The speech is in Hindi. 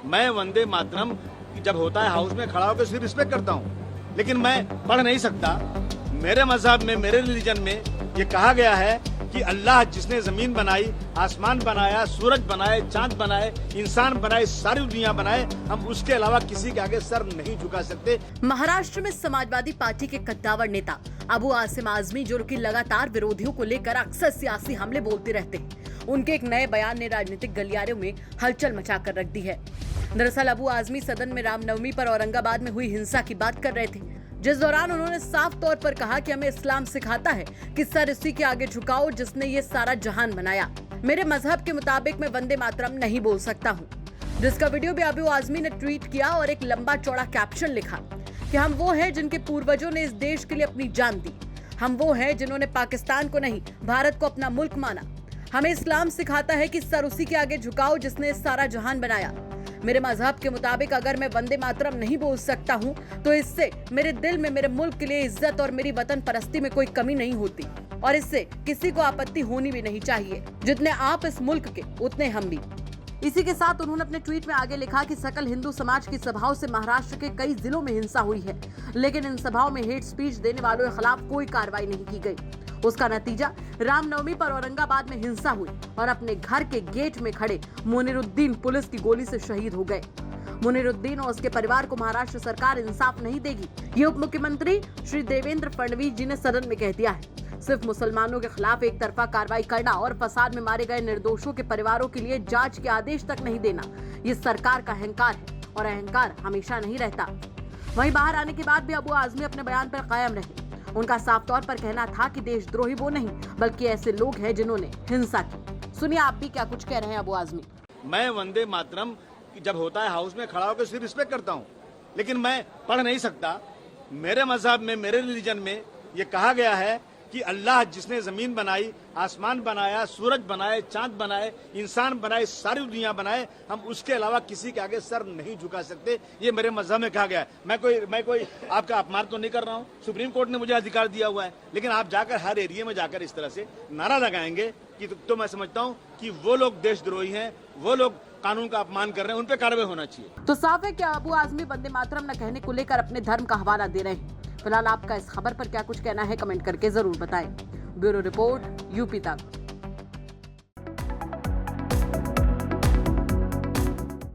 मैं वंदे मातरम जब होता है हाउस में खड़ा होकर उसकी रिस्पेक्ट करता हूँ, लेकिन मैं पढ़ नहीं सकता। मेरे मजहब में, मेरे रिलीजन में ये कहा गया है कि अल्लाह जिसने जमीन बनाई, आसमान बनाया, सूरज बनाए, चांद बनाए, इंसान बनाए, सारी दुनिया बनाए, हम उसके अलावा किसी के आगे सर नहीं झुका सकते। महाराष्ट्र में समाजवादी पार्टी के कद्दावर नेता अबू आसिम आजमी, जो कि लगातार विरोधियों को लेकर अक्सर सियासी हमले बोलते रहते हैं, उनके एक नए बयान ने राजनीतिक गलियारों में हलचल मचाकर रख दी है। दरअसल अबू आजमी सदन में रामनवमी पर औरंगाबाद में हुई हिंसा की बात कर रहे थे, जिस दौरान उन्होंने साफ तौर पर कहा कि हमें इस्लाम सिखाता है कि सर इसी के आगे झुकाओ जिसने ये सारा जहान बनाया। मेरे मजहब के मुताबिक मैं वंदे मातरम नहीं बोल सकता हूँ, जिसका वीडियो भी अबू आजमी ने ट्वीट किया और एक लंबा चौड़ा कैप्शन लिखा कि हम वो हैं जिनके पूर्वजों ने इस देश के लिए अपनी जान दी। हम वो हैं जिन्होंने पाकिस्तान को नहीं, भारत को अपना मुल्क माना। हमें इस्लाम सिखाता है कि सर उसी के आगे झुकाओ जिसने इस सारा जहान बनाया। मेरे मजहब के मुताबिक अगर मैं वंदे मातरम नहीं बोल सकता हूँ तो इससे मेरे दिल में मेरे मुल्क के लिए इज्जत और मेरी वतन परस्ती में कोई कमी नहीं होती, और इससे किसी को आपत्ति होनी भी नहीं चाहिए। जितने आप इस मुल्क के, उतने हम भी। इसी के साथ उन्होंने अपने ट्वीट में आगे लिखा कि सकल हिंदू समाज की सभाओं से महाराष्ट्र के कई जिलों में हिंसा हुई है, लेकिन इन सभाओं में हेट स्पीच देने वालों के खिलाफ कोई कार्रवाई नहीं की गई। उसका नतीजा रामनवमी पर औरंगाबाद में हिंसा हुई और अपने घर के गेट में खड़े मुनीरुद्दीन पुलिस की गोली से शहीद हो गए। मुनीरुद्दीन और उसके परिवार को महाराष्ट्र सरकार इंसाफ नहीं देगी, ये उप मुख्यमंत्री श्री देवेंद्र फडणवीस जी ने सदन में कह दिया है। सिर्फ मुसलमानों के खिलाफ एक तरफा कार्रवाई करना और फसाद में मारे गए निर्दोषों के परिवारों के लिए जांच के आदेश तक नहीं देना, ये सरकार का अहंकार है, और अहंकार हमेशा नहीं रहता। वहीं बाहर आने के बाद भी अबू आजमी अपने बयान पर कायम रहे। उनका साफ तौर पर कहना था कि देशद्रोही वो नहीं, बल्कि ऐसे लोग हैं जिन्होंने हिंसा की। सुनिए आप भी क्या कुछ कह रहे हैं अबू आजमी। मैं वंदे मातरम जब होता है हाउस में खड़ा होकर उसकी रिस्पेक्ट करता हूँ, लेकिन मैं पढ़ नहीं सकता। मेरे मजहब में, मेरे रिलीजन में ये कहा गया है कि अल्लाह जिसने जमीन बनाई, आसमान बनाया, सूरज बनाए, चांद बनाए, इंसान बनाए, सारी दुनिया बनाए, हम उसके अलावा किसी के आगे सर नहीं झुका सकते। ये मेरे मजहब में कहा गया है। मैं कोई आपका अपमान तो नहीं कर रहा हूँ। सुप्रीम कोर्ट ने मुझे अधिकार दिया हुआ है, लेकिन आप जाकर हर एरिया में जाकर इस तरह से नारा लगाएंगे कि तो मैं समझता हूँ कि वो लोग देशद्रोही हैं, वो लोग कानून का अपमान कर रहे हैं, उन पर कार्रवाई होना चाहिए। तो साफ है कि अबू आजमी वंदे मातरम न कहने को लेकर अपने धर्म का हवाला दे रहे हैं। फिलहाल आपका इस खबर पर क्या कुछ कहना है, कमेंट करके जरूर बताएं। ब्यूरो रिपोर्ट, यूपी तक।